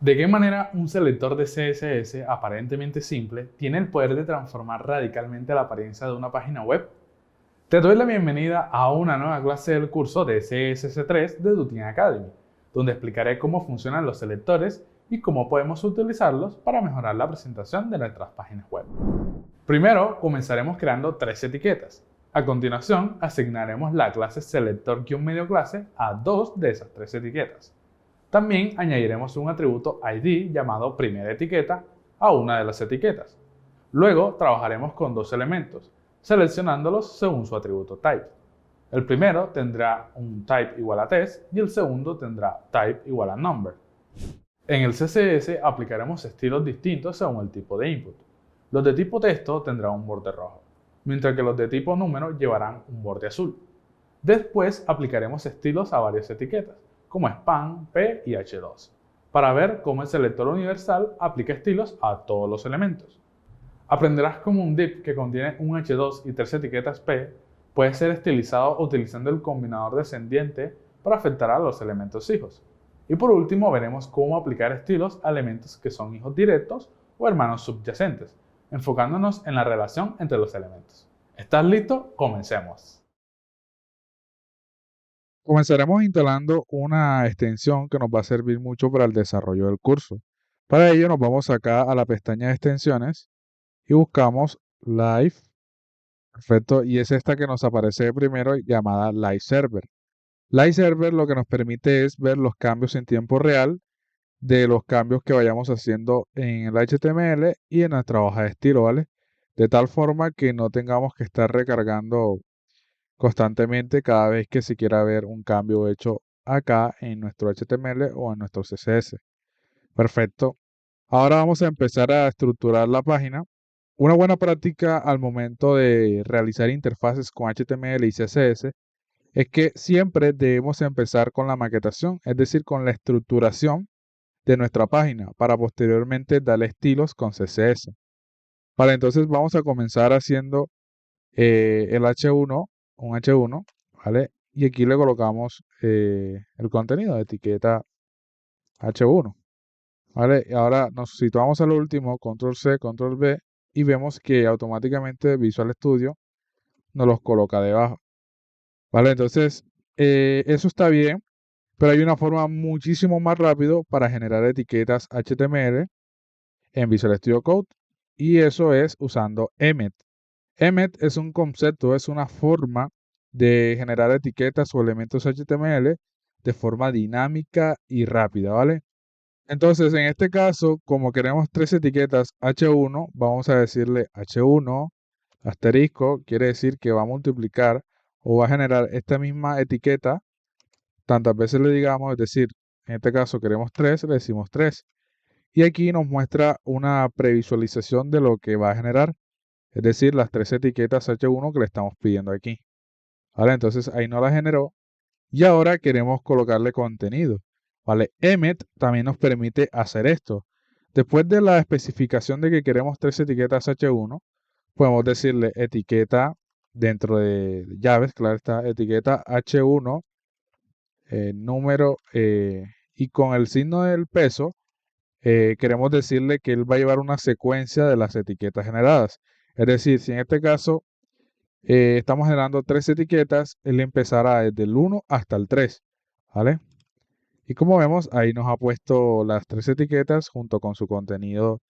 ¿De qué manera un selector de CSS aparentemente simple tiene el poder de transformar radicalmente la apariencia de una página web? Te doy la bienvenida a una nueva clase del curso de CSS3 de Dutin Academy, donde explicaré cómo funcionan los selectores y cómo podemos utilizarlos para mejorar la presentación de nuestras páginas web. Primero, comenzaremos creando tres etiquetas. A continuación, asignaremos la clase selector-medioclase a dos de esas tres etiquetas. También añadiremos un atributo ID llamado primera etiqueta a una de las etiquetas. Luego trabajaremos con dos elementos, seleccionándolos según su atributo type. El primero tendrá un type igual a test y el segundo tendrá type igual a number. En el CSS aplicaremos estilos distintos según el tipo de input. Los de tipo texto tendrán un borde rojo, mientras que los de tipo número llevarán un borde azul. Después aplicaremos estilos a varias etiquetas, como span, p y h2, para ver cómo el selector universal aplica estilos a todos los elementos. Aprenderás cómo un div que contiene un h2 y tres etiquetas p puede ser estilizado utilizando el combinador descendiente para afectar a los elementos hijos. Y por último veremos cómo aplicar estilos a elementos que son hijos directos o hermanos subyacentes, enfocándonos en la relación entre los elementos. ¿Estás listo? Comencemos. Comenzaremos instalando una extensión que nos va a servir mucho para el desarrollo del curso. Para ello nos vamos acá a la pestaña de extensiones y buscamos Live. Perfecto, y es esta que nos aparece primero llamada Live Server. Live Server lo que nos permite es ver los cambios en tiempo real de los cambios que vayamos haciendo en el HTML y en nuestra hoja de estilo, ¿vale? De tal forma que no tengamos que estar recargando constantemente cada vez que se quiera ver un cambio hecho acá en nuestro HTML o en nuestro CSS. Perfecto. Ahora vamos a empezar a estructurar la página. Una buena práctica al momento de realizar interfaces con HTML y CSS es que siempre debemos empezar con la maquetación, es decir, con la estructuración de nuestra página para posteriormente darle estilos con CSS. Vale, entonces vamos a comenzar haciendo el H1, un H1, ¿vale? Y aquí le colocamos el contenido de etiqueta H1, ¿vale? Y ahora nos situamos al último, control C, control V, y vemos que automáticamente Visual Studio nos los coloca debajo, ¿vale? Entonces, eso está bien, pero hay una forma muchísimo más rápido para generar etiquetas HTML en Visual Studio Code, y eso es usando Emmet. Emmet es un concepto, es una forma de generar etiquetas o elementos HTML de forma dinámica y rápida, ¿vale? Entonces, en este caso, como queremos tres etiquetas H1, vamos a decirle H1 asterisco, quiere decir que va a multiplicar o va a generar esta misma etiqueta tantas veces le digamos, es decir, en este caso queremos 3, le decimos 3. Y aquí nos muestra una previsualización de lo que va a generar, es decir, las tres etiquetas H1 que le estamos pidiendo aquí. ¿Vale? Entonces ahí no la generó. Y ahora queremos colocarle contenido. ¿Vale? Emmet también nos permite hacer esto. Después de la especificación de que queremos tres etiquetas H1, podemos decirle etiqueta dentro de llaves, claro está, etiqueta H1, número, y con el signo del peso, queremos decirle que él va a llevar una secuencia de las etiquetas generadas. Es decir, si en este caso estamos generando tres etiquetas, él empezará desde el 1 hasta el 3, ¿vale? Y como vemos, ahí nos ha puesto las tres etiquetas junto con su contenido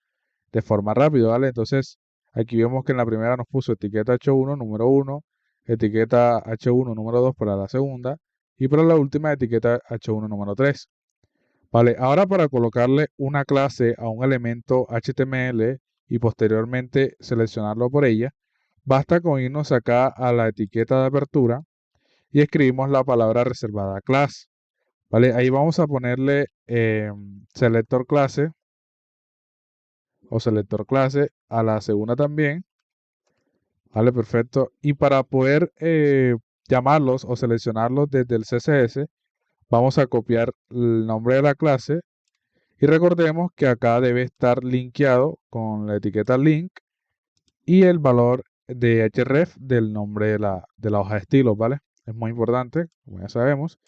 de forma rápida, ¿vale? Entonces, aquí vemos que en la primera nos puso etiqueta H1 número 1, etiqueta H1 número 2 para la segunda, y para la última etiqueta H1 número 3. Vale, ahora para colocarle una clase a un elemento HTML y posteriormente seleccionarlo por ella, basta con irnos acá a la etiqueta de apertura y escribimos la palabra reservada class. Vale, ahí vamos a ponerle selector clase o selector clase a la segunda también. Vale, perfecto. Y para poder llamarlos o seleccionarlos desde el CSS, vamos a copiar el nombre de la clase. Y recordemos que acá debe estar linkeado con la etiqueta link y el valor de href del nombre de la hoja de estilos, ¿vale? Es muy importante, como ya sabemos.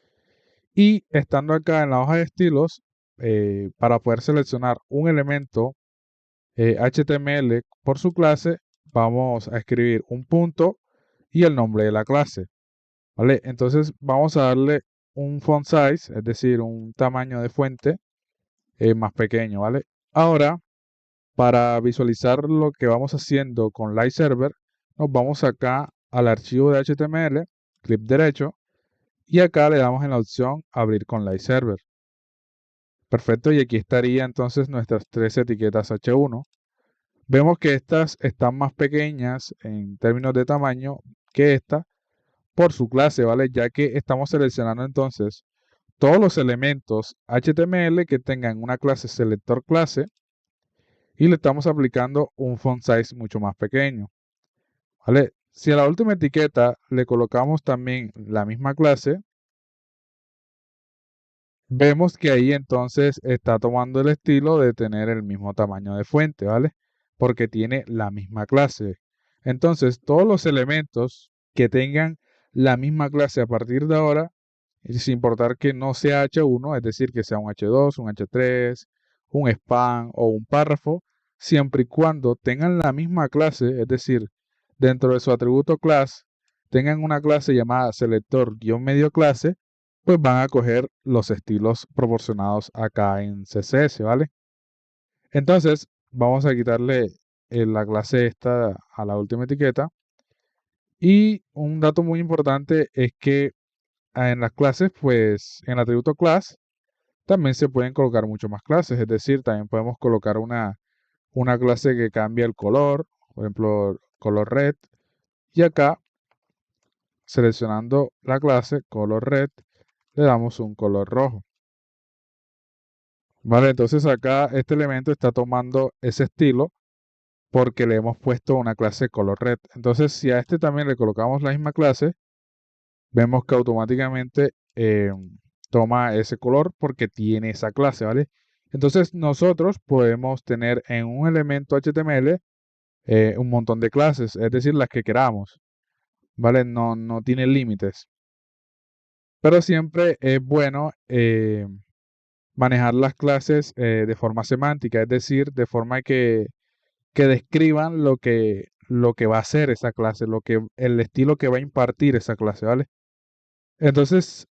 Y estando acá en la hoja de estilos, para poder seleccionar un elemento HTML por su clase, vamos a escribir un punto y el nombre de la clase, ¿vale? Entonces vamos a darle un font size, es decir, un tamaño de fuente más pequeño, ¿vale? Ahora, para visualizar lo que vamos haciendo con Live Server, nos vamos acá al archivo de HTML, clic derecho, y acá le damos en la opción Abrir con Live Server. Perfecto, y aquí estaría entonces nuestras tres etiquetas H1. Vemos que estas están más pequeñas en términos de tamaño que esta por su clase, ¿vale? Ya que estamos seleccionando entonces todos los elementos HTML que tengan una clase selector clase y le estamos aplicando un font size mucho más pequeño, ¿vale? Si a la última etiqueta le colocamos también la misma clase, vemos que ahí entonces está tomando el estilo de tener el mismo tamaño de fuente, ¿vale? Porque tiene la misma clase. Entonces, todos los elementos que tengan la misma clase a partir de ahora, sin importar que no sea H1, es decir, que sea un H2, un H3, un span o un párrafo, siempre y cuando tengan la misma clase, es decir, dentro de su atributo class, tengan una clase llamada selector-medio clase, pues van a coger los estilos proporcionados acá en CSS, ¿vale? Entonces, vamos a quitarle la clase esta a la última etiqueta. Y un dato muy importante es que en las clases, pues en el atributo class, también se pueden colocar mucho más clases. Es decir, también podemos colocar una clase que cambia el color, por ejemplo, color red. Y acá, seleccionando la clase color red, le damos un color rojo. Vale, entonces acá este elemento está tomando ese estilo porque le hemos puesto una clase color red. Entonces, si a este también le colocamos la misma clase, vemos que automáticamente toma ese color porque tiene esa clase, ¿vale? Entonces, nosotros podemos tener en un elemento HTML un montón de clases, es decir, las que queramos, ¿vale? No tiene límites. Pero siempre es bueno manejar las clases de forma semántica, es decir, de forma que describan lo que va a hacer esa clase, el estilo que va a impartir esa clase, ¿vale? Entonces,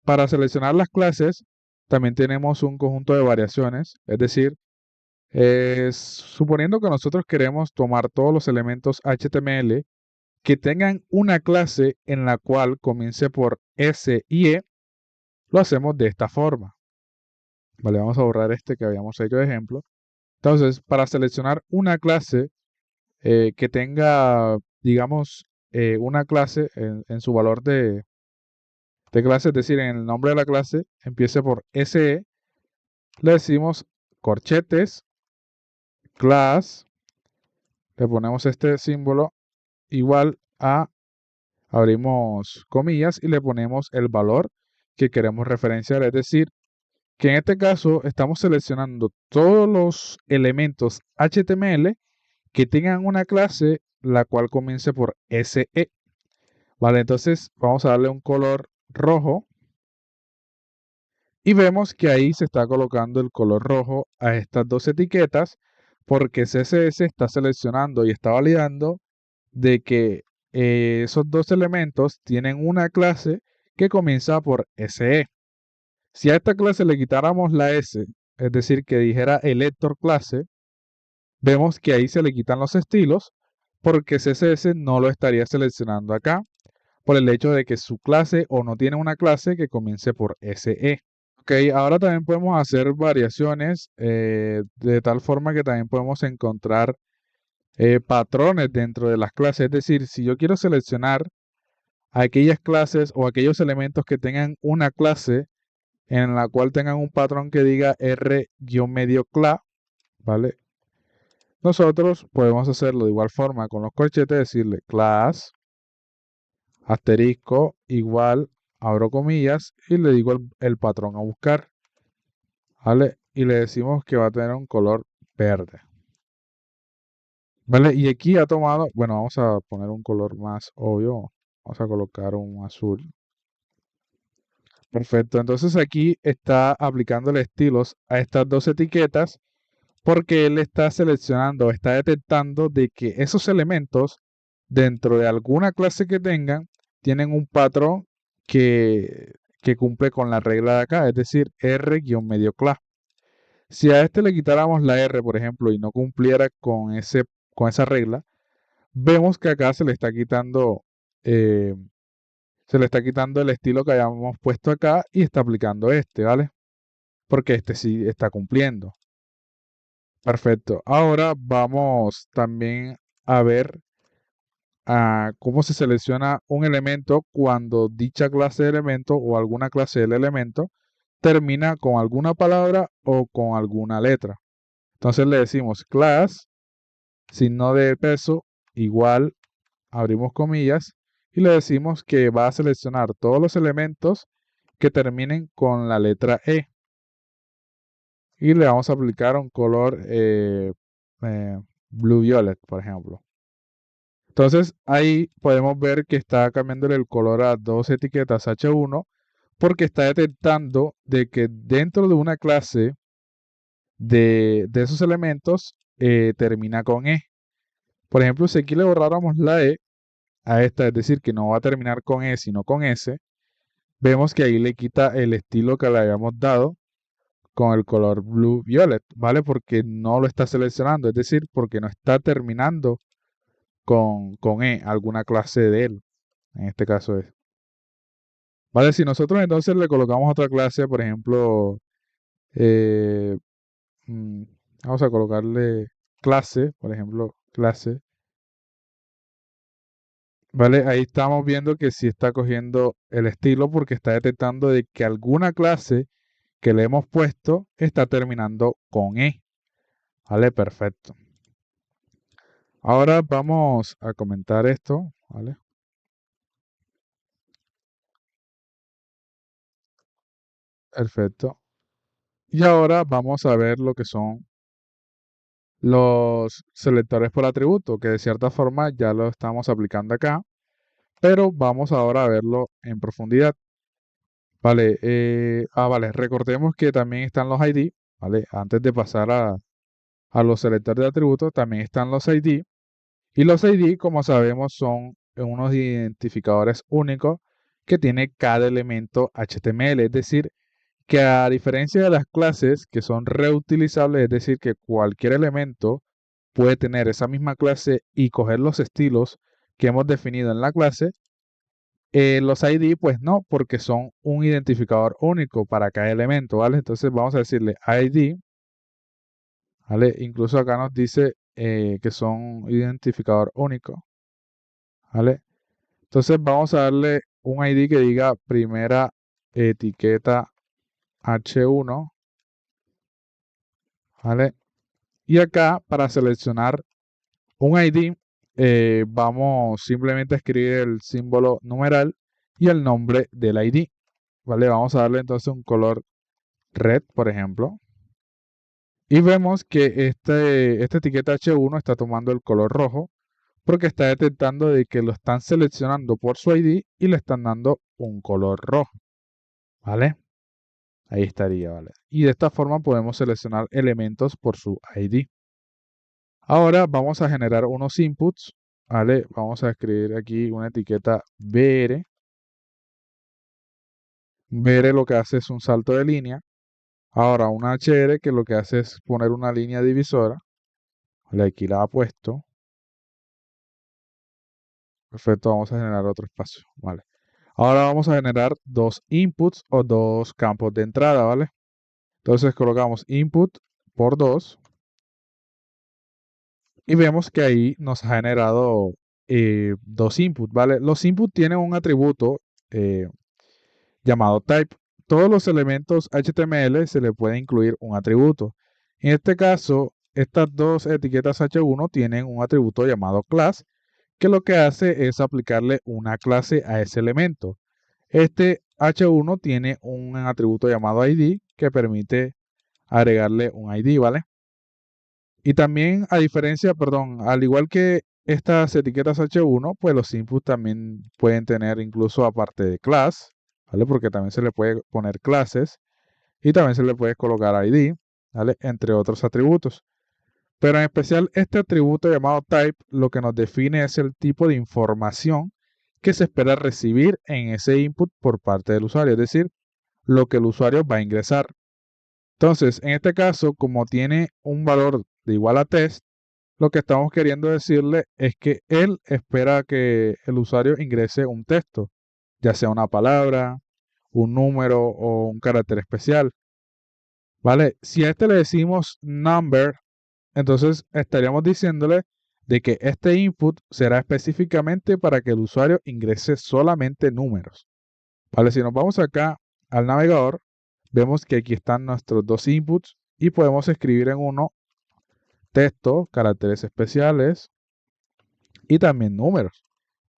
para seleccionar las clases, también tenemos un conjunto de variaciones, es decir, suponiendo que nosotros queremos tomar todos los elementos HTML que tengan una clase en la cual comience por S y E, lo hacemos de esta forma. Vale, vamos a borrar este que habíamos hecho de ejemplo. Entonces, para seleccionar una clase que tenga, digamos, una clase en su valor de clase, es decir, en el nombre de la clase, empiece por SE, le decimos corchetes, class, le ponemos este símbolo igual a, abrimos comillas y le ponemos el valor que queremos referenciar, es decir, que en este caso estamos seleccionando todos los elementos HTML que tengan una clase la cual comience por SE. Vale, entonces vamos a darle un color rojo y vemos que ahí se está colocando el color rojo a estas dos etiquetas porque CSS está seleccionando y está validando de que esos dos elementos tienen una clase que comienza por SE. Si a esta clase le quitáramos la S, es decir, que dijera elector clase, vemos que ahí se le quitan los estilos porque CSS no lo estaría seleccionando acá por el hecho de que su clase o no tiene una clase que comience por SE. Ok, ahora también podemos hacer variaciones de tal forma que también podemos encontrar patrones dentro de las clases. Es decir, si yo quiero seleccionar aquellas clases o aquellos elementos que tengan una clase en la cual tengan un patrón que diga R-medio cla, ¿vale? Nosotros podemos hacerlo de igual forma con los corchetes, decirle class asterisco igual, abro comillas y le digo el patrón a buscar, ¿vale? Y le decimos que va a tener un color verde, ¿vale? Y aquí ha tomado, bueno, vamos a poner un color más obvio, vamos a colocar un azul, Perfecto, entonces aquí está aplicándole estilos a estas dos etiquetas porque él está seleccionando, está detectando de que esos elementos dentro de alguna clase que tengan tienen un patrón que cumple con la regla de acá, es decir, R-medio class. Si a este le quitáramos la R, por ejemplo, y no cumpliera con esa regla, vemos que acá eh, se le está quitando el estilo que habíamos puesto acá y está aplicando este, ¿vale? Porque este sí está cumpliendo. Perfecto. Ahora vamos también a ver cómo se selecciona un elemento cuando dicha clase de elemento o alguna clase del elemento termina con alguna palabra o con alguna letra. Entonces le decimos class, signo de peso, igual, abrimos comillas, y le decimos que va a seleccionar todos los elementos que terminen con la letra E. Y le vamos a aplicar un color eh, blue violet, por ejemplo. Entonces ahí podemos ver que está cambiándole el color a dos etiquetas H1 porque está detectando de que dentro de una clase de esos elementos termina con E. Por ejemplo, si aquí le borráramos la E a esta, es decir, que no va a terminar con E sino con S, vemos que ahí le quita el estilo que le habíamos dado con el color blue violet, ¿vale? Porque no lo está seleccionando, es decir, porque no está terminando con E, alguna clase de él, en este caso es. Vale, si nosotros entonces le colocamos otra clase, por ejemplo, eh, mm, vamos a colocarle clase, por ejemplo, clase, ¿vale? Ahí estamos viendo que sí está cogiendo el estilo porque está detectando de que alguna clase que le hemos puesto está terminando con E, ¿vale? Perfecto. Ahora vamos a comentar esto, ¿vale? Perfecto. Y ahora vamos a ver lo que son los selectores por atributo, que de cierta forma ya lo estamos aplicando acá, pero vamos ahora a verlo en profundidad. Vale, vale, recordemos que también están los ID, ¿vale? Antes de pasar a los selectores de atributos, también están los ID. Y los ID, como sabemos, son unos identificadores únicos que tiene cada elemento HTML, es decir, que a diferencia de las clases que son reutilizables, es decir, que cualquier elemento puede tener esa misma clase y coger los estilos que hemos definido en la clase, los ID pues no, porque son un identificador único para cada elemento, ¿vale? Entonces vamos a decirle ID, ¿vale? Incluso acá nos dice que son identificador único, ¿vale? Entonces vamos a darle un ID que diga primera etiqueta H1, ¿vale? Y acá para seleccionar un ID, vamos simplemente a escribir el símbolo numeral y el nombre del ID, ¿vale? Vamos a darle entonces un color red, por ejemplo. Y vemos que esta etiqueta H1 está tomando el color rojo porque está detectando de que lo están seleccionando por su ID y le están dando un color rojo, ¿vale? Ahí estaría, ¿vale? Y de esta forma podemos seleccionar elementos por su ID. Ahora vamos a generar unos inputs, ¿vale? Vamos a escribir aquí una etiqueta BR. BR lo que hace es un salto de línea. Ahora una HR que lo que hace es poner una línea divisora. ¿Vale? Aquí la ha puesto. Perfecto, vamos a generar otro espacio, ¿vale? Ahora vamos a generar dos inputs o dos campos de entrada, ¿vale? Entonces colocamos input por 2 y vemos que ahí nos ha generado dos inputs, ¿vale? Los inputs tienen un atributo eh, llamado type. Todos los elementos HTML se le puede incluir un atributo. En este caso, estas dos etiquetas H1 tienen un atributo llamado class, que lo que hace es aplicarle una clase a ese elemento. Este H1 tiene un atributo llamado ID que permite agregarle un ID, ¿vale? Y también, a diferencia, perdón, al igual que estas etiquetas H1, pues los inputs también pueden tener incluso aparte de class, ¿vale? Porque también se le puede poner clases y también se le puede colocar ID, ¿vale? Entre otros atributos. Pero en especial este atributo llamado type lo que nos define es el tipo de información que se espera recibir en ese input por parte del usuario, es decir, lo que el usuario va a ingresar. Entonces, en este caso, como tiene un valor de igual a test, lo que estamos queriendo decirle es que él espera que el usuario ingrese un texto, ya sea una palabra, un número o un carácter especial. ¿Vale? Si a este le decimos number, entonces estaríamos diciéndole de que este input será específicamente para que el usuario ingrese solamente números. ¿Vale? Si nos vamos acá al navegador, vemos que aquí están nuestros dos inputs y podemos escribir en uno texto, caracteres especiales y también números.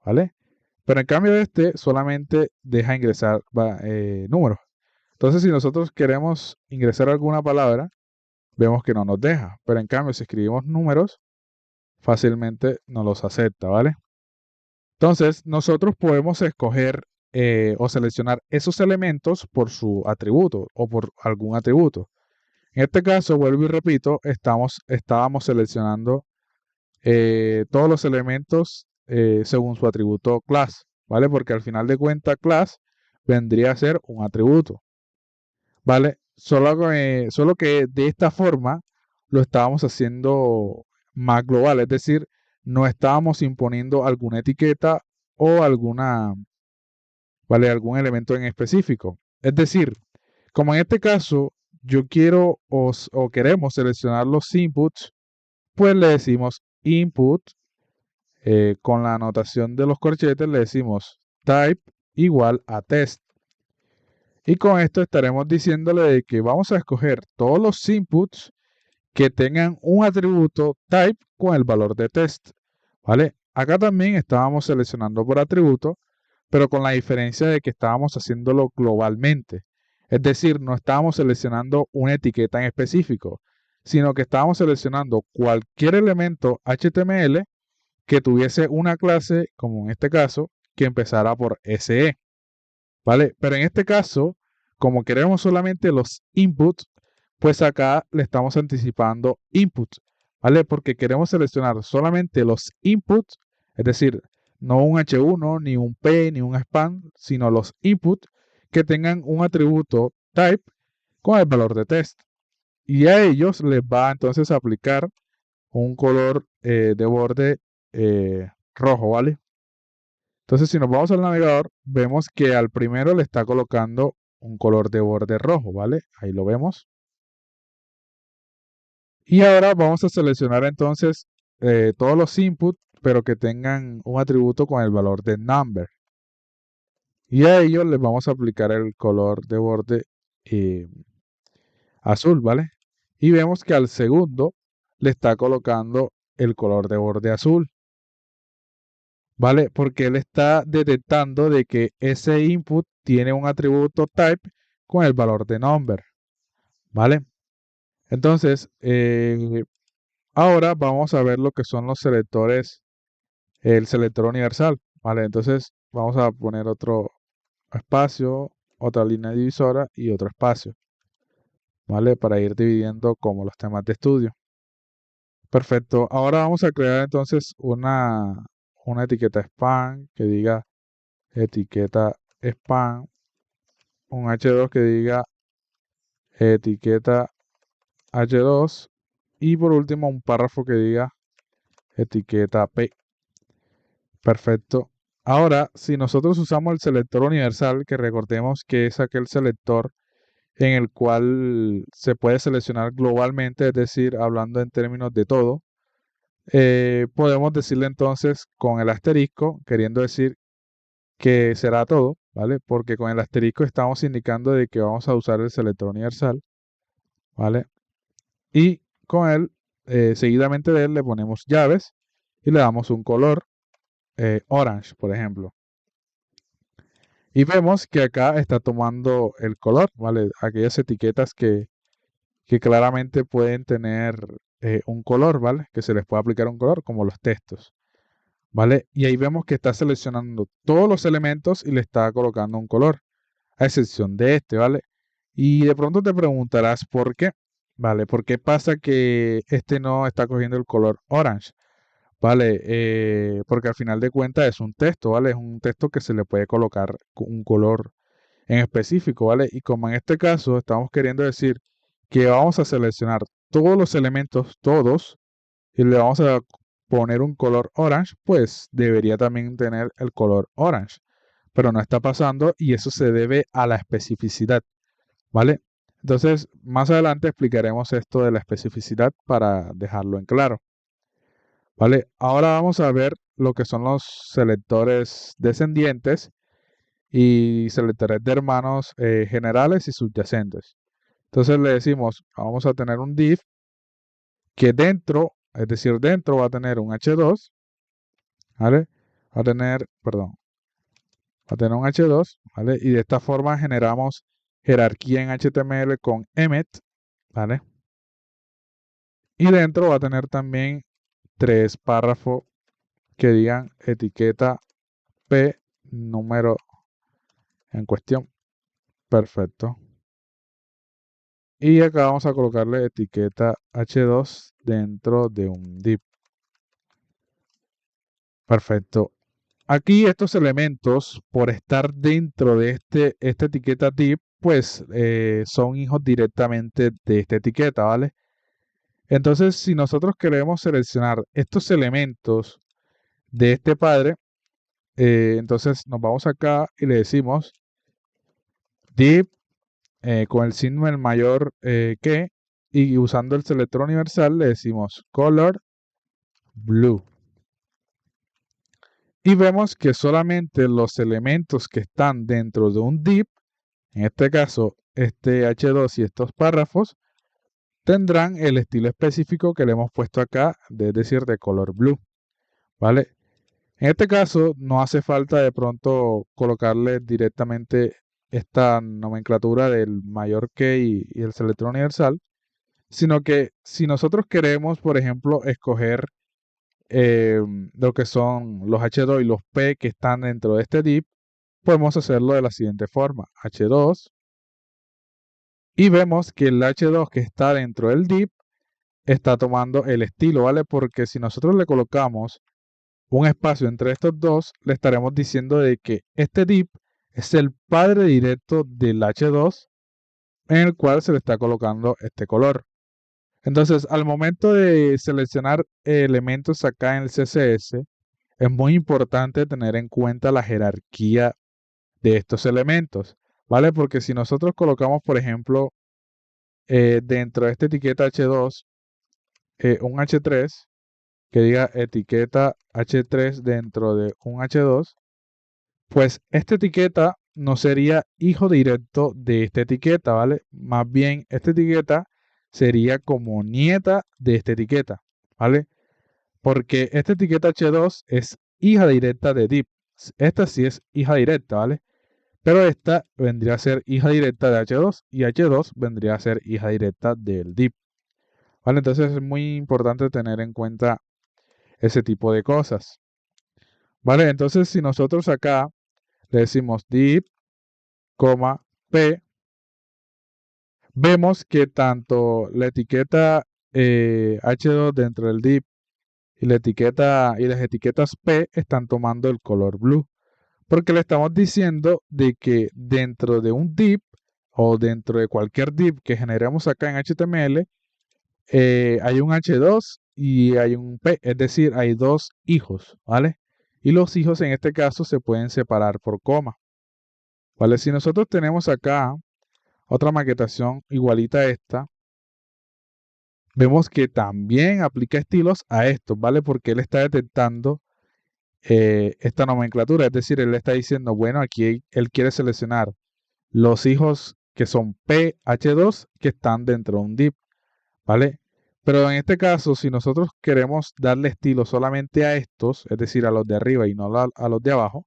¿Vale? Pero en cambio este solamente deja ingresar números. Entonces si nosotros queremos ingresar alguna palabra, vemos que no nos deja. Pero en cambio si escribimos números, fácilmente nos los acepta, ¿vale? Entonces, nosotros podemos escoger o seleccionar esos elementos por su atributo o por algún atributo. En este caso, vuelvo y repito, estábamos seleccionando todos los elementos según su atributo class, ¿vale? Porque al final de cuentas, class vendría a ser un atributo, ¿vale? Solo que de esta forma lo estábamos haciendo más global, es decir, no estábamos imponiendo alguna etiqueta o ¿vale? Algún elemento en específico. Es decir, como en este caso yo quiero o queremos seleccionar los inputs, pues le decimos input con la anotación de los corchetes, le decimos type igual a test. Y con esto estaremos diciéndole de que vamos a escoger todos los inputs que tengan un atributo type con el valor de test. ¿Vale? Acá también estábamos seleccionando por atributo, pero con la diferencia de que estábamos haciéndolo globalmente. Es decir, no estábamos seleccionando una etiqueta en específico, sino que estábamos seleccionando cualquier elemento HTML que tuviese una clase, como en este caso, que empezara por SE. ¿Vale? Pero en este caso, como queremos solamente los inputs, pues acá le estamos anticipando inputs, ¿vale? Porque queremos seleccionar solamente los inputs, es decir, no un H1, ni un P, ni un span, sino los inputs que tengan un atributo type con el valor de test. Y a ellos les va entonces a aplicar un color de borde rojo, ¿vale? Entonces, si nos vamos al navegador, vemos que al primero le está colocando un color de borde rojo, ¿vale? Ahí lo vemos. Y ahora vamos a seleccionar entonces todos los inputs, pero que tengan un atributo con el valor de number. Y a ellos les vamos a aplicar el color de borde eh, azul, ¿vale? Y vemos que al segundo le está colocando el color de borde azul, ¿vale? Porque él está detectando de que ese input tiene un atributo type con el valor de number, ¿vale? Entonces, ahora vamos a ver lo que son los selectores, el selector universal, ¿vale? Entonces, vamos a poner otro espacio, otra línea divisora y otro espacio, ¿vale? Para ir dividiendo como los temas de estudio. Perfecto. Ahora vamos a crear entonces una etiqueta spam que diga etiqueta spam, un H2 que diga etiqueta H2 y por último un párrafo que diga etiqueta P. Perfecto. Ahora, si nosotros usamos el selector universal, que recordemos que es aquel selector en el cual se puede seleccionar globalmente, es decir, hablando en términos de todo, podemos decirle entonces con el asterisco, queriendo decir que será todo, ¿vale? Porque con el asterisco estamos indicando de que vamos a usar el selector universal, ¿vale? Y con él, seguidamente de él, le ponemos llaves y le damos un color orange, por ejemplo. Y vemos que acá está tomando el color, ¿vale? Aquellas etiquetas que claramente pueden tener un color, ¿vale? Que se les puede aplicar un color, como los textos, ¿vale? Y ahí vemos que está seleccionando todos los elementos y le está colocando un color. a excepción de este, ¿vale? Y de pronto te preguntarás por qué, ¿vale? ¿Por qué pasa que este no está cogiendo el color orange? ¿Vale? Porque al final de cuentas es un texto, ¿vale? Es un texto que se le puede colocar un color en específico, ¿vale? Y como en este caso estamos queriendo decir que vamos a seleccionar todos los elementos, todos, y le vamos a poner un color orange, pues debería también tener el color orange. Pero no está pasando y eso se debe a la especificidad, ¿vale? Entonces, más adelante explicaremos esto de la especificidad para dejarlo en claro, ¿vale? Ahora vamos a ver lo que son los selectores descendientes y selectores de hermanos generales y subyacentes. Entonces le decimos, vamos a tener un div que dentro, es decir, dentro va a tener un h2, ¿vale? Va a tener, perdón, va a tener un h2, ¿vale? Y de esta forma generamos jerarquía en HTML con emmet, ¿vale? Y dentro va a tener también 3 párrafos que digan etiqueta P número en cuestión. Perfecto. Y acá vamos a colocarle etiqueta h2 dentro de un div. Perfecto. Aquí estos elementos, por estar dentro de esta etiqueta div, pues son hijos directamente de esta etiqueta, ¿vale? Entonces, si nosotros queremos seleccionar estos elementos de este padre, entonces nos vamos acá y le decimos div con el signo del mayor que, y usando el selector universal le decimos color blue. Y vemos que solamente los elementos que están dentro de un div, en este caso este h2 y estos párrafos, tendrán el estilo específico que le hemos puesto acá, es decir, de color blue, ¿vale? En este caso no hace falta de pronto colocarle directamente esta nomenclatura del mayor que y el selector universal, sino que si nosotros queremos, por ejemplo, escoger eh, lo que son los h2 y los p que están dentro de este div, podemos hacerlo de la siguiente forma, h2, y vemos que el h2 que está dentro del div está tomando el estilo, ¿vale? Porque si nosotros le colocamos un espacio entre estos dos, le estaremos diciendo de que este div es el padre directo del h2 en el cual se le está colocando este color. Entonces, al momento de seleccionar elementos acá en el CSS, es muy importante tener en cuenta la jerarquía de estos elementos, ¿vale? Porque si nosotros colocamos, por ejemplo, dentro de esta etiqueta h2, un h3, que diga etiqueta h3 dentro de un h2, pues esta etiqueta no sería hijo directo de esta etiqueta, ¿vale? Más bien, esta etiqueta sería como nieta de esta etiqueta, ¿vale? Porque esta etiqueta h2 es hija directa de div. Esta sí es hija directa, ¿vale? Pero esta vendría a ser hija directa de h2 y h2 vendría a ser hija directa del div, ¿vale? Entonces es muy importante tener en cuenta ese tipo de cosas, ¿vale? Entonces si nosotros acá le decimos div, p, vemos que tanto la etiqueta h2 dentro del div y la etiqueta y las etiquetas p están tomando el color blue, porque le estamos diciendo de que dentro de un div o dentro de cualquier div que generemos acá en HTML, hay un h2 y hay un p, es decir, hay dos hijos, ¿vale? Y los hijos en este caso se pueden separar por coma, ¿vale? Si nosotros tenemos acá otra maquetación igualita a esta, vemos que también aplica estilos a esto, ¿vale? Porque él está detectando esta nomenclatura, es decir, él está diciendo, bueno, aquí él quiere seleccionar los hijos que son PH2 que están dentro de un div, ¿vale? Pero en este caso, si nosotros queremos darle estilo solamente a estos, es decir, a los de arriba y no a los de abajo,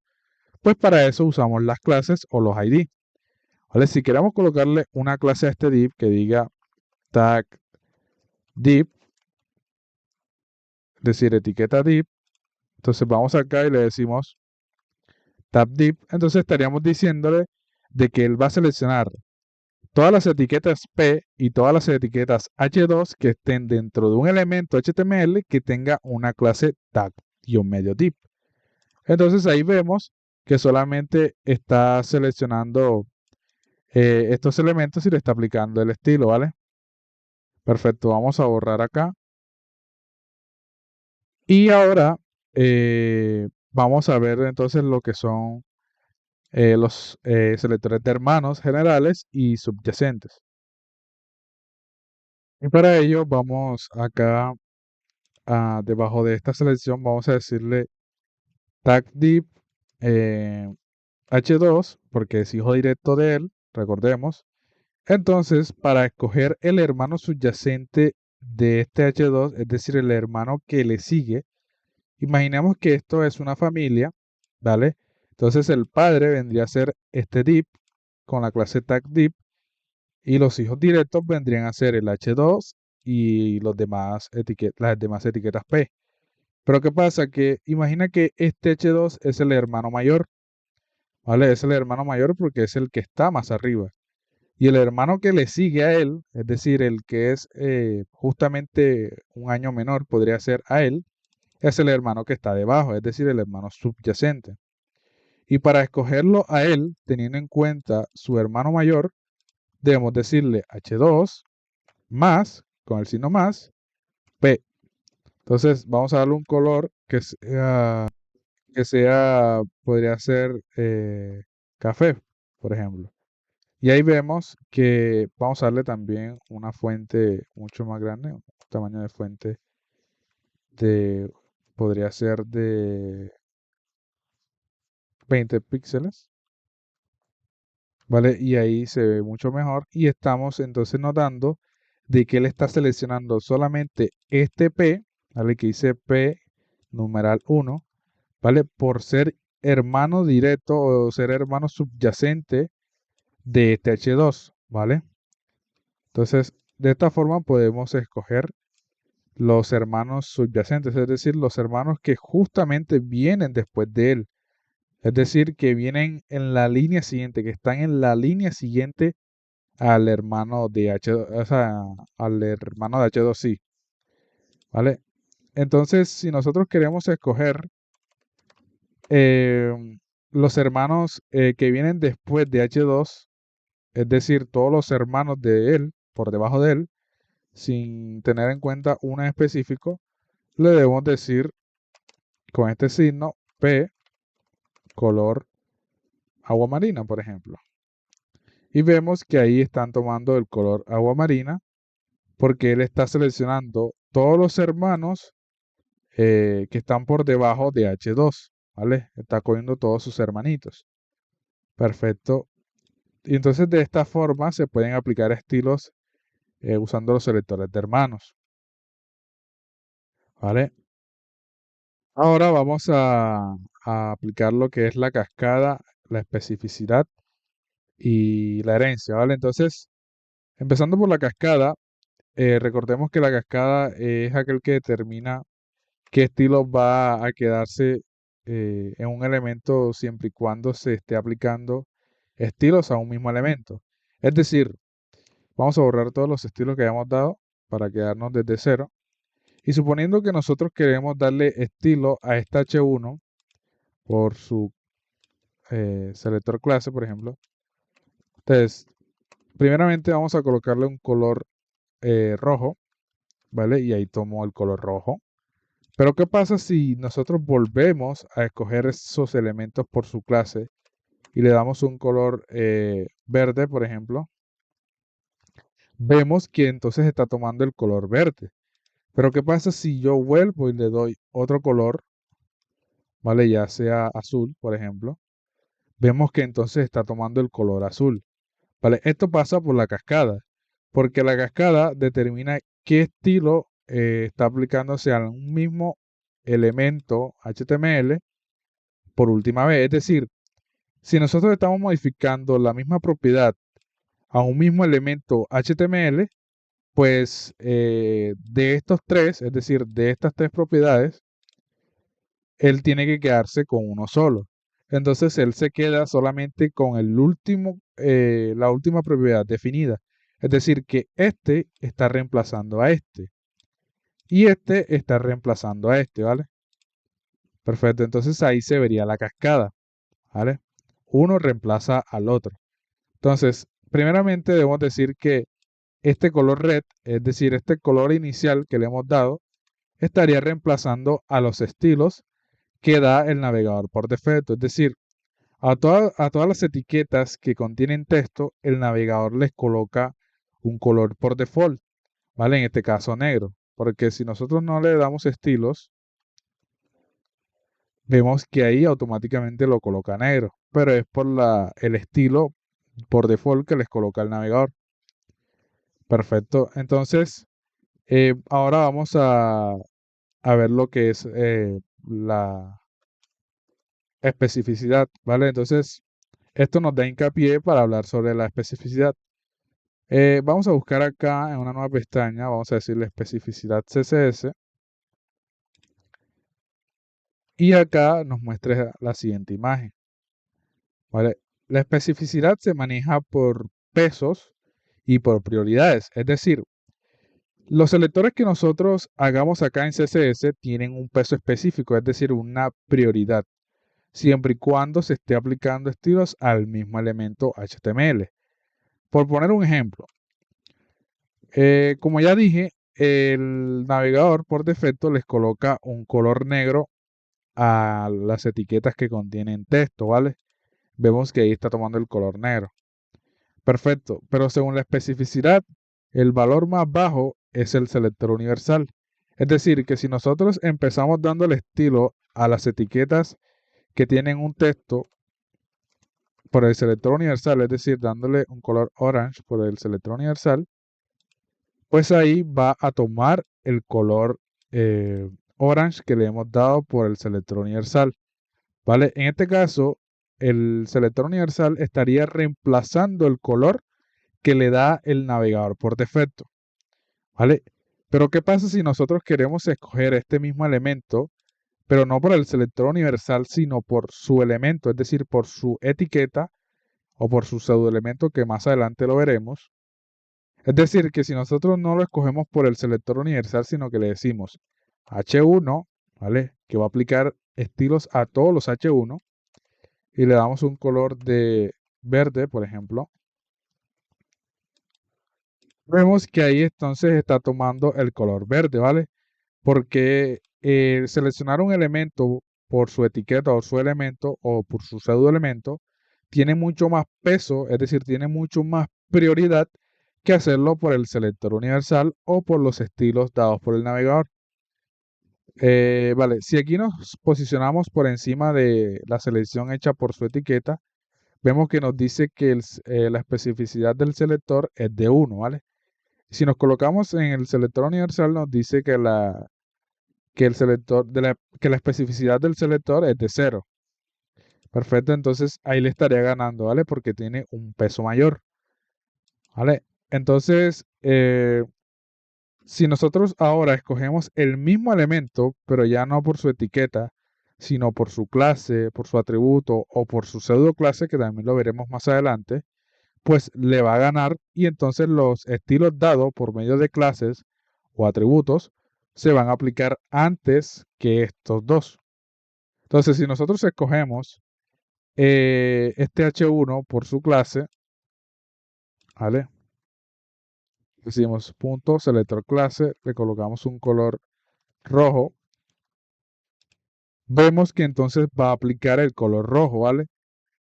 pues para eso usamos las clases o los ID, ¿vale? Si queremos colocarle una clase a este div que diga tag div, es decir, etiqueta div, entonces vamos acá y le decimos tab div, entonces estaríamos diciéndole de que él va a seleccionar todas las etiquetas P y todas las etiquetas H2 que estén dentro de un elemento HTML que tenga una clase tag-medio-tip. Entonces ahí vemos que solamente está seleccionando estos elementos y le está aplicando el estilo, ¿vale? Perfecto, vamos a borrar acá. Y ahora vamos a ver entonces lo que son los selectores de hermanos generales y subyacentes. Y para ello vamos acá debajo de esta selección, vamos a decirle tag div h2, porque es hijo directo de él, recordemos. Entonces, para escoger el hermano subyacente de este h2, es decir, el hermano que le sigue, imaginemos que esto es una familia, ¿vale? Entonces el padre vendría a ser este div con la clase tag div y los hijos directos vendrían a ser el h2 y las demás etiquetas P. Pero ¿qué pasa? Que imagina que este h2 es el hermano mayor, ¿vale? Es el hermano mayor porque es el que está más arriba. Y el hermano que le sigue a él, es decir, el que es justamente un año menor, podría ser a él, es el hermano que está debajo, es decir, el hermano subyacente. Y para escogerlo a él, teniendo en cuenta su hermano mayor, debemos decirle h2 más, con el signo más, P. Entonces vamos a darle un color podría ser café, por ejemplo. Y ahí vemos que vamos a darle también una fuente mucho más grande, un tamaño de fuente de, podría ser de 20 píxeles, ¿vale? Y ahí se ve mucho mejor y estamos entonces notando de que él está seleccionando solamente este P, ¿vale? Que dice P numeral 1, ¿vale? Por ser hermano directo o ser hermano subyacente de este H2, ¿vale? Entonces, de esta forma podemos escoger los hermanos subyacentes, es decir, los hermanos que justamente vienen después de él, es decir, que vienen en la línea siguiente, que están en la línea siguiente al hermano de o sea, al hermano de H2i, ¿vale? Entonces, si nosotros queremos escoger eh, los hermanos que vienen después de H2, es decir, todos los hermanos de él, por debajo de él, sin tener en cuenta uno en específico, le debemos decir con este signo P color agua marina, por ejemplo. Y vemos que ahí están tomando el color agua marina porque él está seleccionando todos los hermanos que están por debajo de H2, ¿vale? Está cogiendo todos sus hermanitos. Perfecto. Y entonces de esta forma se pueden aplicar estilos usando los selectores de hermanos, ¿vale? Ahora vamos a aplicar lo que es la cascada, la especificidad y la herencia, ¿vale? Entonces, empezando por la cascada, recordemos que la cascada es aquel que determina qué estilo va a quedarse en un elemento siempre y cuando se esté aplicando estilos a un mismo elemento. Es decir, vamos a borrar todos los estilos que hayamos dado para quedarnos desde cero. Y suponiendo que nosotros queremos darle estilo a esta H1 por su selector clase, por ejemplo. Entonces, primeramente vamos a colocarle un color rojo, ¿vale? Y ahí tomo el color rojo. Pero ¿qué pasa si nosotros volvemos a escoger esos elementos por su clase y le damos un color verde, por ejemplo? Vemos que entonces está tomando el color verde. Pero ¿qué pasa si yo vuelvo y le doy otro color, ¿vale? Ya sea azul, por ejemplo. Vemos que entonces está tomando el color azul, ¿vale? Esto pasa por la cascada, porque la cascada determina qué estilo está aplicándose a un mismo elemento HTML por última vez. Es decir, si nosotros estamos modificando la misma propiedad a un mismo elemento HTML, pues de estos tres, es decir, de estas tres propiedades, él tiene que quedarse con uno solo. entonces él se queda solamente con la última propiedad definida. Es decir, que este está reemplazando a este y este está reemplazando a este, ¿vale? Perfecto, entonces ahí se vería la cascada, ¿vale? Uno reemplaza al otro. Entonces, primeramente debemos decir que este color red, es decir, este color inicial que le hemos dado, estaría reemplazando a los estilos que da el navegador por defecto. Es decir, a todas las etiquetas que contienen texto, el navegador les coloca un color por default, ¿vale? En este caso negro, porque si nosotros no le damos estilos, vemos que ahí automáticamente lo coloca negro, pero es por el estilo por default que les coloca el navegador. Perfecto, entonces ahora vamos a ver lo que es la especificidad, ¿vale? Entonces, esto nos da hincapié para hablar sobre la especificidad. Vamos a buscar acá en una nueva pestaña, vamos a decirle especificidad CSS, y acá nos muestra la siguiente imagen, ¿vale? La especificidad se maneja por pesos y por prioridades, es decir, los selectores que nosotros hagamos acá en CSS tienen un peso específico, es decir, una prioridad, siempre y cuando se esté aplicando estilos al mismo elemento HTML. Por poner un ejemplo, como ya dije, el navegador por defecto les coloca un color negro a las etiquetas que contienen texto, ¿vale? Vemos que ahí está tomando el color negro. Perfecto, pero según la especificidad, el valor más bajo es el selector universal. Es decir, que si nosotros empezamos dándole estilo a las etiquetas que tienen un texto por el selector universal, es decir, dándole un color orange por el selector universal, pues ahí va a tomar el color orange que le hemos dado por el selector universal, ¿vale? En este caso, el selector universal estaría reemplazando el color que le da el navegador por defecto, ¿vale? Pero ¿qué pasa si nosotros queremos escoger este mismo elemento, pero no por el selector universal, sino por su elemento, es decir, por su etiqueta o por su pseudoelemento que más adelante lo veremos? Es decir, que si nosotros no lo escogemos por el selector universal, sino que le decimos H1, ¿vale? Que va a aplicar estilos a todos los H1 y le damos un color de verde, por ejemplo, vemos que ahí entonces está tomando el color verde, ¿vale? Porque seleccionar un elemento por su etiqueta o su elemento o por su pseudo elemento tiene mucho más peso, es decir, tiene mucho más prioridad que hacerlo por el selector universal o por los estilos dados por el navegador. Vale, si aquí nos posicionamos por encima de la selección hecha por su etiqueta, vemos que nos dice que la especificidad del selector es de 1, ¿vale? Si nos colocamos en el selector universal, nos dice que el selector que la especificidad del selector es de 0. Perfecto, entonces ahí le estaría ganando, ¿vale? Porque tiene un peso mayor, ¿vale? Entonces, si nosotros ahora escogemos el mismo elemento, pero ya no por su etiqueta, sino por su clase, por su atributo o por su pseudo clase, que también lo veremos más adelante, pues le va a ganar y entonces los estilos dados por medio de clases o atributos se van a aplicar antes que estos dos. Entonces, si nosotros escogemos este H1 por su clase, ¿vale? Decimos punto selector clase, le colocamos un color rojo, vemos que entonces va a aplicar el color rojo, ¿vale?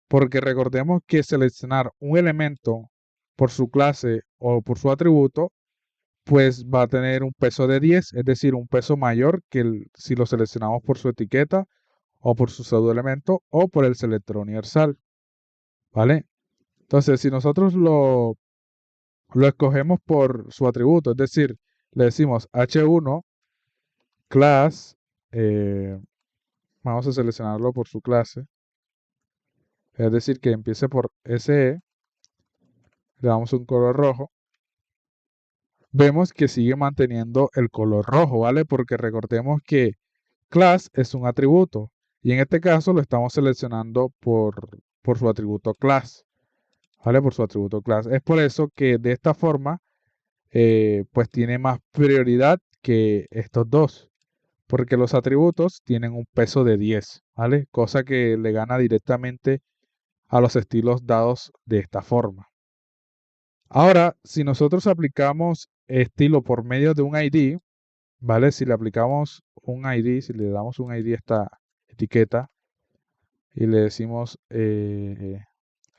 Porque recordemos que seleccionar un elemento por su clase o por su atributo, pues va a tener un peso de 10, es decir, un peso mayor que si lo seleccionamos por su etiqueta o por su pseudoelemento o por el selector universal, ¿vale? Entonces, si nosotros lo escogemos por su atributo, es decir, le decimos H1 class, eh, vamos a seleccionarlo por su clase, es decir, que empiece por SE, le damos un color rojo, vemos que sigue manteniendo el color rojo, ¿vale? Porque recordemos que class es un atributo Y en este caso lo estamos seleccionando por su atributo class, ¿vale? Por su atributo class. Es por eso que de esta forma, pues tiene más prioridad que estos dos, porque los atributos tienen un peso de 10, ¿vale? Cosa que le gana directamente a los estilos dados de esta forma. Ahora, si nosotros aplicamos estilo por medio de un ID, ¿vale? Si le aplicamos un ID, si le damos un ID a esta etiqueta y le decimos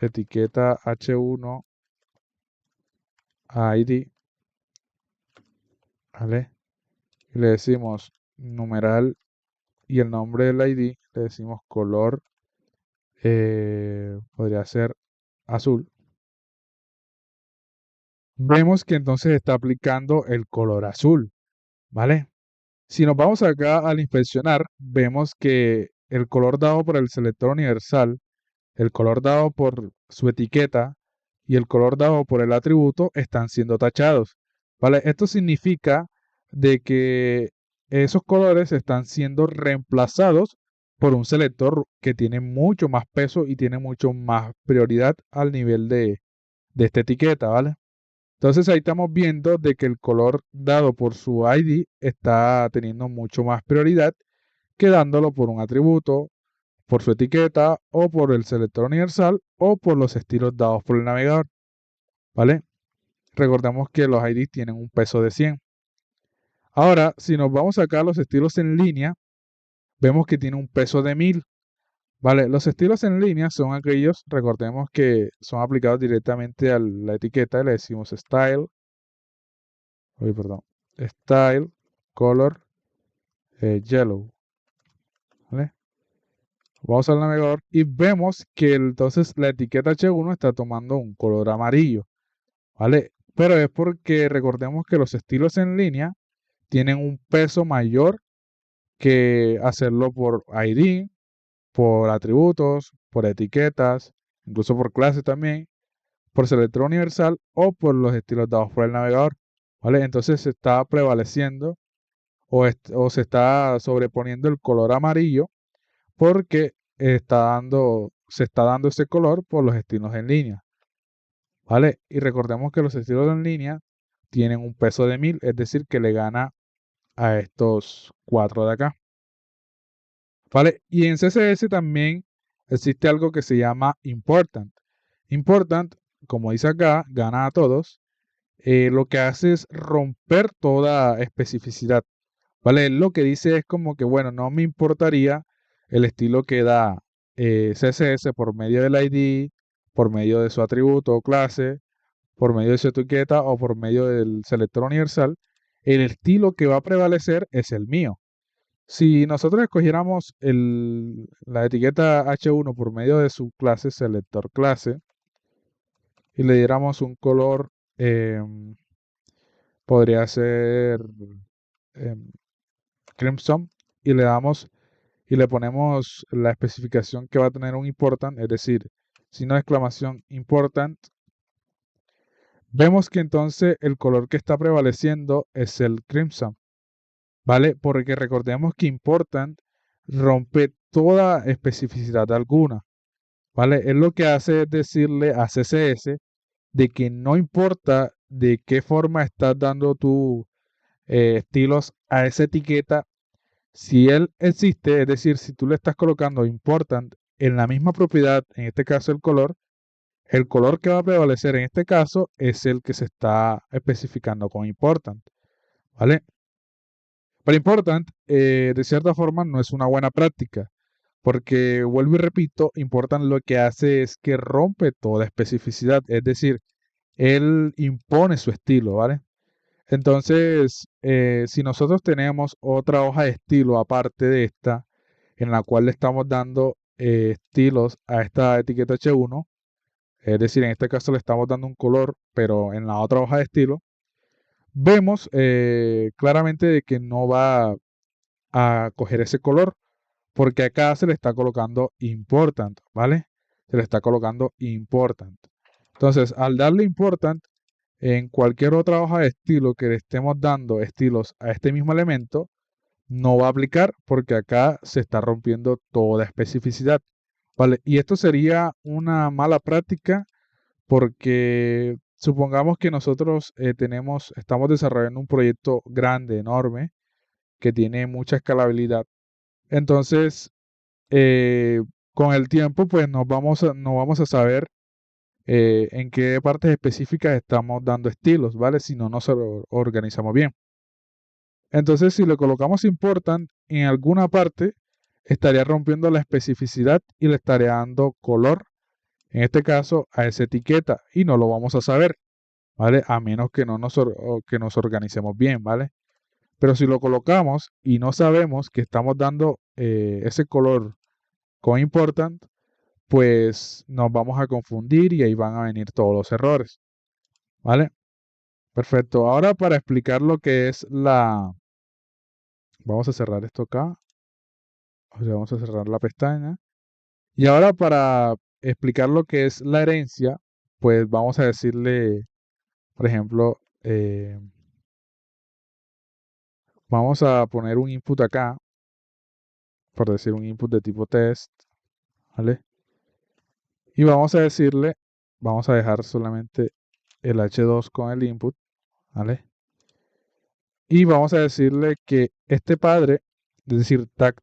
etiqueta H1 a ID, ¿vale? Y le decimos numeral y el nombre del ID, le decimos color, podría ser azul. Vemos que entonces está aplicando el color azul, ¿vale? Si nos vamos acá al inspeccionar, vemos que el color dado por el selector universal, el color dado por su etiqueta y el color dado por el atributo están siendo tachados, ¿vale? Esto significa de que esos colores están siendo reemplazados por un selector que tiene mucho más peso y tiene mucho más prioridad al nivel de esta etiqueta, ¿vale? Entonces ahí estamos viendo de que el color dado por su ID está teniendo mucho más prioridad que dándolo por un atributo, por su etiqueta o por el selector universal o por los estilos dados por el navegador, ¿vale? Recordemos que los IDs tienen un peso de 100. Ahora, si nos vamos acá a los estilos en línea, vemos que tiene un peso de 1000, ¿vale? Los estilos en línea son aquellos, recordemos que son aplicados directamente a la etiqueta, le decimos style, style, color, yellow, ¿vale? Vamos al navegador y vemos que entonces la etiqueta H1 está tomando un color amarillo, ¿vale? Pero es porque recordemos que los estilos en línea tienen un peso mayor que hacerlo por ID, por atributos, por etiquetas, incluso por clases también, por selector universal o por los estilos dados por el navegador, ¿vale? Entonces se está prevaleciendo o se está sobreponiendo el color amarillo porque se está dando ese color por los estilos en línea, ¿vale? Y recordemos que los estilos en línea tienen un peso de 1000, es decir, que le gana a estos cuatro de acá, ¿vale? Y en CSS también existe algo que se llama important. Important, como dice acá, gana a todos. Lo que hace es romper toda especificidad, ¿vale? Lo que dice es como que, bueno, no me importaría el estilo que da CSS por medio del ID, por medio de su atributo o clase, por medio de su etiqueta o por medio del selector universal. El estilo que va a prevalecer es el mío. Si nosotros escogiéramos la etiqueta H1 por medio de su clase, selector clase, y le diéramos un color, podría ser em, crimson, y le ponemos la especificación que va a tener un important, es decir, signo de exclamación important, vemos que entonces el color que está prevaleciendo es el crimson, ¿vale? Porque recordemos que important rompe toda especificidad alguna, ¿vale? Él lo que hace es decirle a CSS de que no importa de qué forma estás dando tus estilos a esa etiqueta, si él existe, es decir, si tú le estás colocando important en la misma propiedad, en este caso el color que va a prevalecer en este caso es el que se está especificando con important, ¿vale? Pero important, de cierta forma, no es una buena práctica, porque vuelvo y repito, important lo que hace es que rompe toda especificidad, es decir, él impone su estilo, ¿vale? Entonces, si nosotros tenemos otra hoja de estilo aparte de esta, en la cual le estamos dando estilos a esta etiqueta H1, es decir, en este caso le estamos dando un color, pero en la otra hoja de estilo, vemos claramente de que no va a coger ese color, porque acá se le está colocando important, ¿vale? Se le está colocando important. Entonces, al darle important, en cualquier otra hoja de estilo que le estemos dando estilos a este mismo elemento, no va a aplicar porque acá se está rompiendo toda especificidad, ¿vale? Y esto sería una mala práctica porque supongamos que nosotros estamos desarrollando un proyecto grande, enorme, que tiene mucha escalabilidad. Entonces, eh, con el tiempo, pues no vamos a saber en qué partes específicas estamos dando estilos, ¿vale? Si no nos organizamos bien. Entonces, si le colocamos important en alguna parte, estaría rompiendo la especificidad y le estaría dando color, en este caso, a esa etiqueta y no lo vamos a saber, ¿vale? A menos que que nos organicemos bien, ¿vale? Pero si lo colocamos y no sabemos que estamos dando ese color con important, pues nos vamos a confundir y ahí van a venir todos los errores, ¿vale? Perfecto. Ahora para explicar lo que es Vamos a cerrar esto acá. O sea, vamos a cerrar la pestaña. Y ahora para explicar lo que es la herencia, pues vamos a decirle, por ejemplo, vamos a poner un input acá, por decir un input de tipo test, ¿vale? Y vamos a dejar solamente el h2 con el input, ¿vale? Y vamos a decirle que este padre, es decir, tag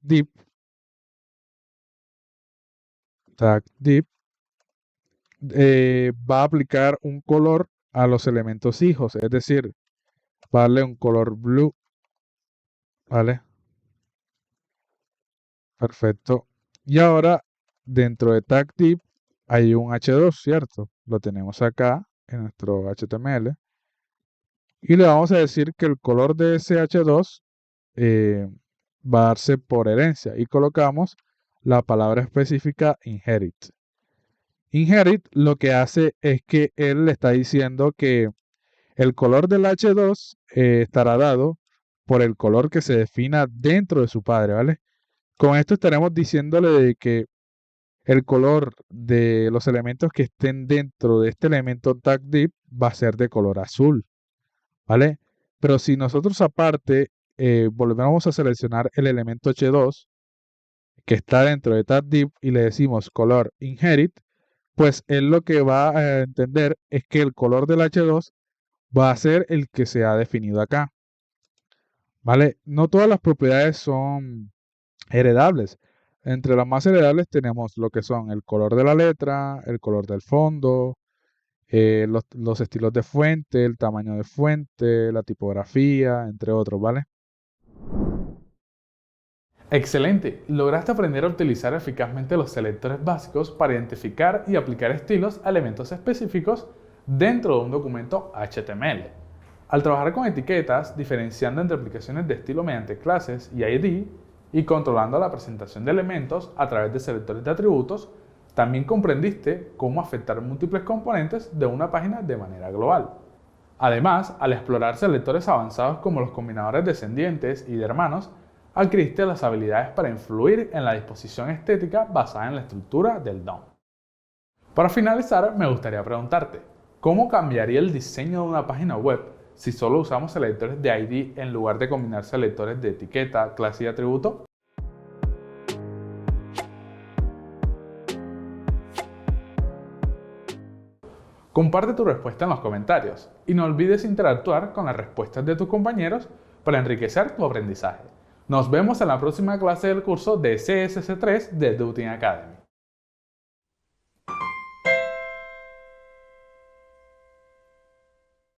va a aplicar un color a los elementos hijos, es decir, va a darle un color blue, ¿vale? Perfecto. Y ahora, dentro de tag_div hay un h2, ¿cierto? Lo tenemos acá en nuestro HTML. Y le vamos a decir que el color de ese h2 va a darse por herencia. Y colocamos la palabra específica inherit. Inherit lo que hace es que él le está diciendo que el color del h2 estará dado por el color que se defina dentro de su padre, ¿vale? Con esto estaremos diciéndole de que el color de los elementos que estén dentro de este elemento tag_div va a ser de color azul, ¿vale? Pero si nosotros aparte volvemos a seleccionar el elemento h2 que está dentro de tag_div y le decimos color inherit, pues él lo que va a entender es que el color del h2 va a ser el que se ha definido acá, ¿vale? No todas las propiedades son heredables. Entre las más heredables tenemos lo que son el color de la letra, el color del fondo, los estilos de fuente, el tamaño de fuente, la tipografía, entre otros, ¿vale? Excelente, lograste aprender a utilizar eficazmente los selectores básicos para identificar y aplicar estilos a elementos específicos dentro de un documento HTML. Al trabajar con etiquetas, diferenciando entre aplicaciones de estilo mediante clases y ID, y controlando la presentación de elementos a través de selectores de atributos, también comprendiste cómo afectar múltiples componentes de una página de manera global. Además, al explorar selectores avanzados como los combinadores descendientes y de hermanos, adquiriste las habilidades para influir en la disposición estética basada en la estructura del DOM. Para finalizar, me gustaría preguntarte, ¿cómo cambiaría el diseño de una página web si solo usamos selectores de ID en lugar de combinar selectores de etiqueta, clase y atributo? Comparte tu respuesta en los comentarios y no olvides interactuar con las respuestas de tus compañeros para enriquecer tu aprendizaje. Nos vemos en la próxima clase del curso de CSS3 de Dutin Academy.